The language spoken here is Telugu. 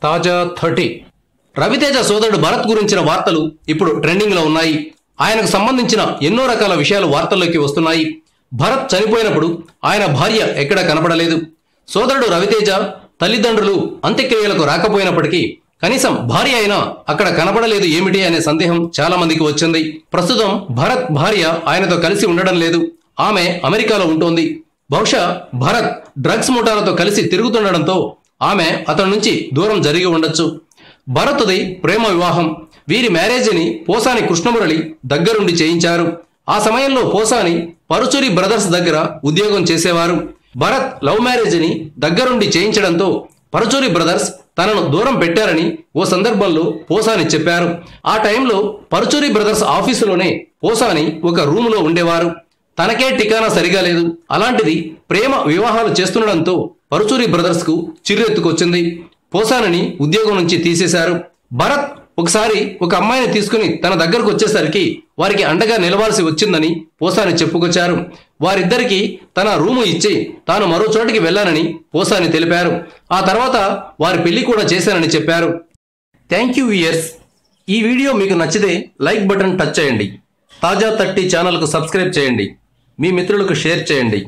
తాజా 30 రవితేజ సోదరుడు భరత్ గురించిన వార్తలు ఇప్పుడు ట్రెండింగ్ లో ఉన్నాయి. ఆయనకు సంబంధించిన ఎన్నో రకాల విషయాలు వార్తల్లోకి వస్తున్నాయి. భరత్ చనిపోయినప్పుడు ఆయన భార్య ఎక్కడ కనపడలేదు. సోదరుడు రవితేజ తల్లిదండ్రులు అంత్యక్రియలకు రాకపోయినప్పటికీ కనీసం భార్య అయినా అక్కడ కనపడలేదు ఏమిటి అనే సందేహం చాలా మందికి వచ్చింది. ప్రస్తుతం భరత్ భార్య ఆయనతో కలిసి ఉండడం లేదు. ఆమె అమెరికాలో ఉంటోంది. బహుశా భరత్ డ్రగ్స్ ముఠాలతో కలిసి తిరుగుతుండడంతో ఆమె అతని నుంచి దూరం జరిగి ఉండొచ్చు. భరత్ది ప్రేమ వివాహం. వీరి మ్యారేజీని పోసాని కృష్ణమురళి దగ్గరుండి చేయించారు. ఆ సమయంలో పోసాని పరుచూరి బ్రదర్స్ దగ్గర ఉద్యోగం చేసేవారు. భరత్ లవ్ మ్యారేజీని దగ్గరుండి చేయించడంతో పరుచూరి బ్రదర్స్ తనను దూరం పెట్టారని ఓ సందర్భంలో పోసాని చెప్పారు. ఆ టైంలో పరుచూరి బ్రదర్స్ ఆఫీసులోనే పోసాని ఒక రూములో ఉండేవారు. తనకే ఠికానా సరిగా లేదు. అలాంటిది ప్రేమ వివాహాలు చేస్తుండడంతో పరుచూరి బ్రదర్స్ కు చిర్రెత్తుకొచ్చింది. పోసానిని ఉద్యోగం నుంచి తీసేశారు. భరత్ ఒకసారి ఒక అమ్మాయిని తీసుకుని తన దగ్గరకు వచ్చేసరికి వారికి అండగా నిలవాల్సి వచ్చిందని పోసాని చెప్పుకొచ్చారు. వారిద్దరికి తన రూము ఇచ్చి తాను మరో చోటికి వెళ్లానని పోసాని తెలిపారు. ఆ తర్వాత వారి పెళ్లి కూడా చేశానని చెప్పారు. Thank you viewers. ఈ వీడియో మీకు నచ్చితే లైక్ బటన్ టచ్ చేయండి. తాజా 30 ఛానల్కు సబ్స్క్రైబ్ చేయండి. మీ మిత్రులకు షేర్ చేయండి.